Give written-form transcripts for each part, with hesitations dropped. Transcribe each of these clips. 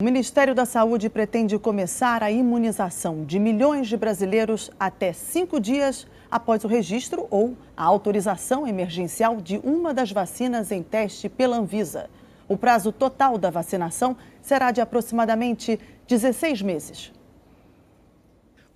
O Ministério da Saúde pretende começar a imunização de milhões de brasileiros até 5 dias após o registro ou a autorização emergencial de uma das vacinas em teste pela Anvisa. O prazo total da vacinação será de aproximadamente 16 meses.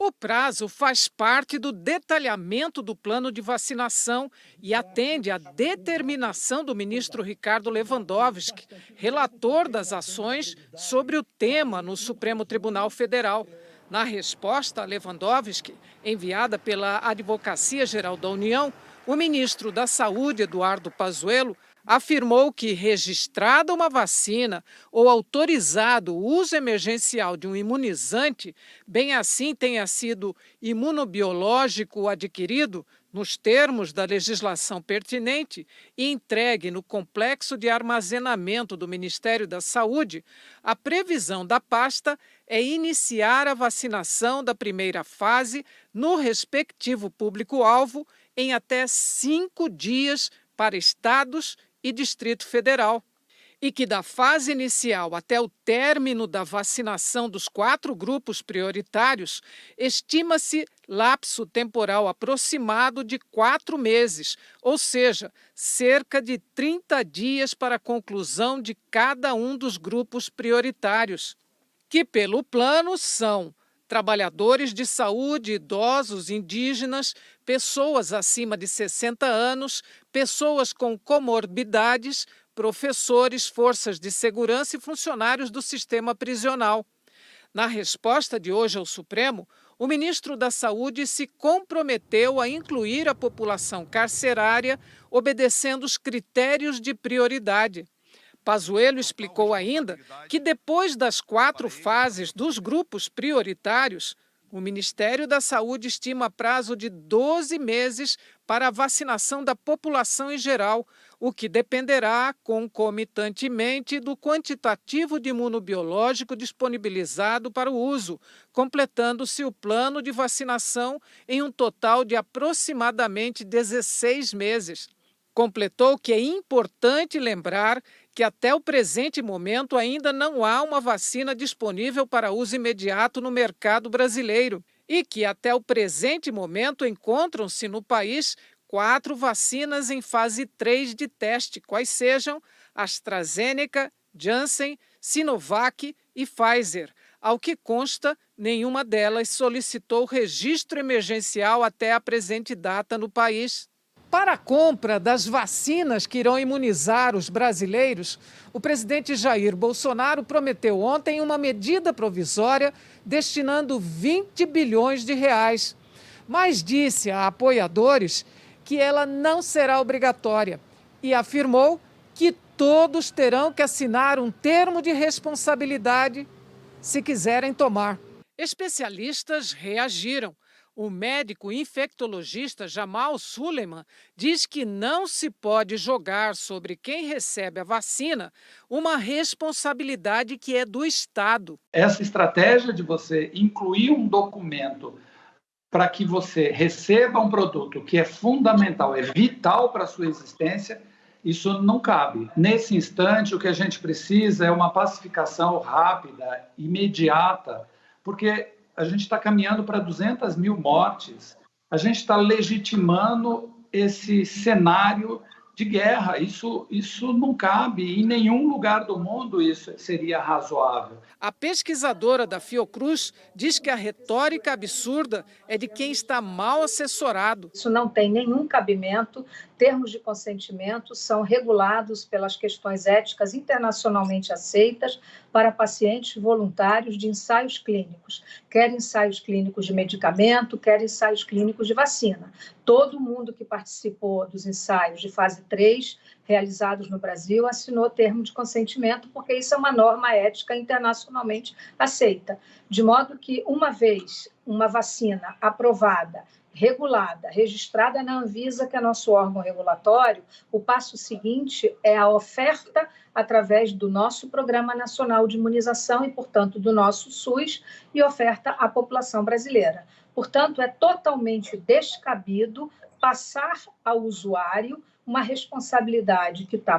O prazo faz parte do detalhamento do plano de vacinação e atende à determinação do ministro Ricardo Lewandowski, relator das ações sobre o tema no Supremo Tribunal Federal. Na resposta a Lewandowski, enviada pela Advocacia Geral da União, o ministro da Saúde, Eduardo Pazuello, afirmou que, registrada uma vacina ou autorizado o uso emergencial de um imunizante, bem assim tenha sido imunobiológico adquirido, nos termos da legislação pertinente, e entregue no complexo de armazenamento do Ministério da Saúde, a previsão da pasta é iniciar a vacinação da primeira fase no respectivo público-alvo em até 5 dias para estados e Distrito Federal, e que da fase inicial até o término da vacinação dos 4 grupos prioritários, estima-se lapso temporal aproximado de 4 meses, ou seja, cerca de 30 dias para a conclusão de cada um dos grupos prioritários, que pelo plano são trabalhadores de saúde, idosos, indígenas, pessoas acima de 60 anos, pessoas com comorbidades, professores, forças de segurança e funcionários do sistema prisional. Na resposta de hoje ao Supremo, o ministro da Saúde se comprometeu a incluir a população carcerária, obedecendo os critérios de prioridade. Pazuello explicou ainda que depois das 4 fases dos grupos prioritários, o Ministério da Saúde estima prazo de 12 meses para a vacinação da população em geral, o que dependerá concomitantemente do quantitativo de imunobiológico disponibilizado para o uso, completando-se o plano de vacinação em um total de aproximadamente 16 meses. Completou que é importante lembrar que até o presente momento ainda não há uma vacina disponível para uso imediato no mercado brasileiro e que até o presente momento encontram-se no país 4 vacinas em fase 3 de teste, quais sejam AstraZeneca, Janssen, Sinovac e Pfizer. Ao que consta, nenhuma delas solicitou registro emergencial até a presente data no país. Para a compra das vacinas que irão imunizar os brasileiros, o presidente Jair Bolsonaro prometeu ontem uma medida provisória destinando 20 bilhões de reais, mas disse a apoiadores que ela não será obrigatória e afirmou que todos terão que assinar um termo de responsabilidade se quiserem tomar. Especialistas reagiram. O médico infectologista Jamal Suleiman diz que não se pode jogar sobre quem recebe a vacina uma responsabilidade que é do Estado. Essa estratégia de você incluir um documento para que você receba um produto que é fundamental, é vital para a sua existência, isso não cabe. Nesse instante, o que a gente precisa é uma pacificação rápida, imediata, porque a gente está caminhando para 200 mil mortes, a gente está legitimando esse cenário de guerra. Isso não cabe, em nenhum lugar do mundo isso seria razoável. A pesquisadora da Fiocruz diz que a retórica absurda é de quem está mal assessorado. Isso não tem nenhum cabimento. Termos de consentimento são regulados pelas questões éticas internacionalmente aceitas para pacientes voluntários de ensaios clínicos, quer ensaios clínicos de medicamento, quer ensaios clínicos de vacina. Todo mundo que participou dos ensaios de fase 3, realizados no Brasil, assinou termo de consentimento, porque isso é uma norma ética internacionalmente aceita. De modo que, uma vez uma vacina aprovada, regulada, registrada na Anvisa, que é nosso órgão regulatório, o passo seguinte é a oferta através do nosso Programa Nacional de Imunização e, portanto, do nosso SUS, e oferta à população brasileira. Portanto, é totalmente descabido passar ao usuário uma responsabilidade que está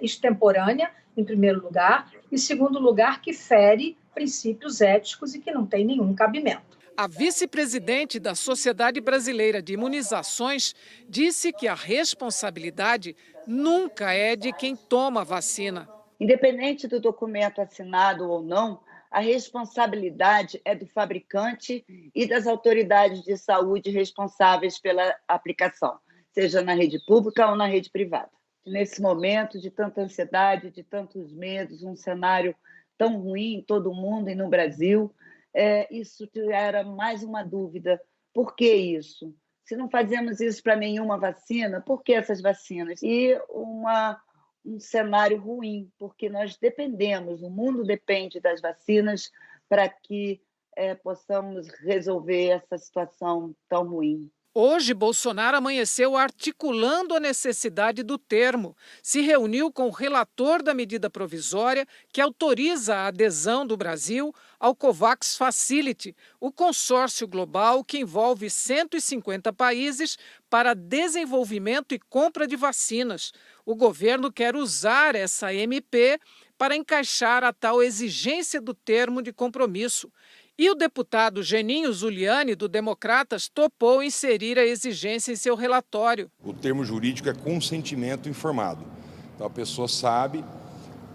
extemporânea, em primeiro lugar, e, segundo lugar, que fere princípios éticos e que não tem nenhum cabimento. A vice-presidente da Sociedade Brasileira de Imunizações disse que a responsabilidade nunca é de quem toma a vacina. Independente do documento assinado ou não, a responsabilidade é do fabricante e das autoridades de saúde responsáveis pela aplicação, seja na rede pública ou na rede privada. Nesse momento de tanta ansiedade, de tantos medos, um cenário tão ruim em todo o mundo e no Brasil, isso era mais uma dúvida. Por que isso? Se não fazemos isso para nenhuma vacina, por que essas vacinas? E um cenário ruim, porque nós dependemos, o mundo depende das vacinas para que possamos resolver essa situação tão ruim. Hoje, Bolsonaro amanheceu articulando a necessidade do termo. Se reuniu com o relator da medida provisória que autoriza a adesão do Brasil ao COVAX Facility, o consórcio global que envolve 150 países para desenvolvimento e compra de vacinas. O governo quer usar essa MP para encaixar a tal exigência do termo de compromisso. E o deputado Geninho Zuliani, do Democratas, topou inserir a exigência em seu relatório. O termo jurídico é consentimento informado. Então a pessoa sabe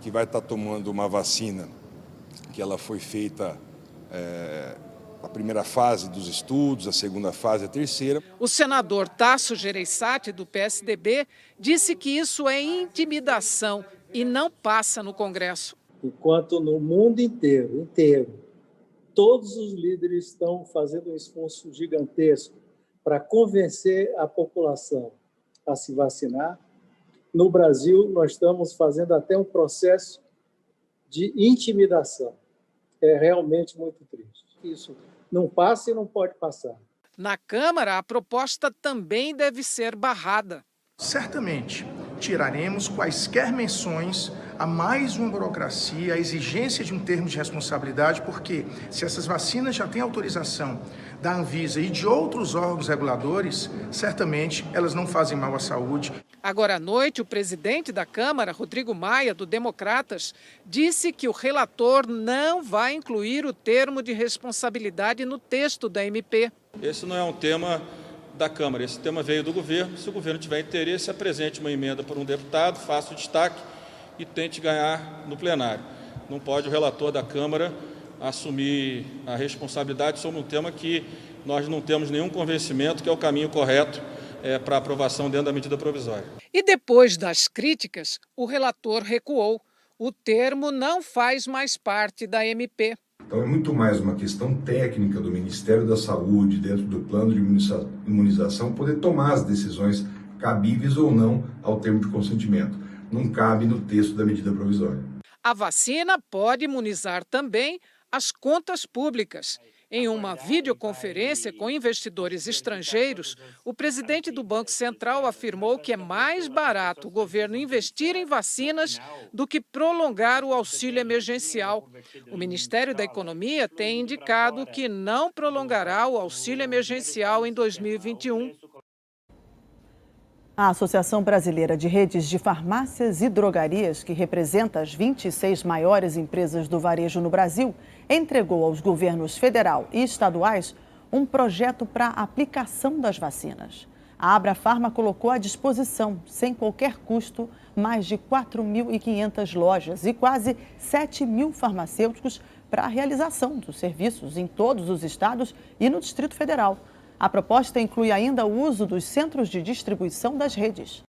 que vai estar tomando uma vacina que ela foi feita a primeira fase dos estudos, a segunda fase, a terceira. O senador Tasso Gereissati, do PSDB, disse que isso é intimidação e não passa no Congresso. Enquanto no mundo inteiro, todos os líderes estão fazendo um esforço gigantesco para convencer a população a se vacinar. No Brasil, nós estamos fazendo até um processo de intimidação. É realmente muito triste. Isso não passa e não pode passar. Na Câmara, a proposta também deve ser barrada. Certamente, tiraremos quaisquer menções a mais uma burocracia, a exigência de um termo de responsabilidade, porque se essas vacinas já têm autorização da Anvisa e de outros órgãos reguladores, certamente elas não fazem mal à saúde. Agora à noite, o presidente da Câmara, Rodrigo Maia, do Democratas, disse que o relator não vai incluir o termo de responsabilidade no texto da MP. Esse não é um tema da Câmara, esse tema veio do governo. Se o governo tiver interesse, apresente uma emenda por um deputado, faça o destaque e tente ganhar no plenário. Não pode o relator da Câmara assumir a responsabilidade sobre um tema que nós não temos nenhum convencimento que é o caminho correto para aprovação dentro da medida provisória. E depois das críticas, o relator recuou. O termo não faz mais parte da MP. Então é muito mais uma questão técnica do Ministério da Saúde, dentro do plano de imunização, poder tomar as decisões cabíveis ou não ao termo de consentimento. Não cabe no texto da medida provisória. A vacina pode imunizar também as contas públicas. Em uma videoconferência com investidores estrangeiros, o presidente do Banco Central afirmou que é mais barato o governo investir em vacinas do que prolongar o auxílio emergencial. O Ministério da Economia tem indicado que não prolongará o auxílio emergencial em 2021. A Associação Brasileira de Redes de Farmácias e Drogarias, que representa as 26 maiores empresas do varejo no Brasil, entregou aos governos federal e estaduais um projeto para a aplicação das vacinas. A Abrafarma colocou à disposição, sem qualquer custo, mais de 4.500 lojas e quase 7.000 farmacêuticos para a realização dos serviços em todos os estados e no Distrito Federal. A proposta inclui ainda o uso dos centros de distribuição das redes.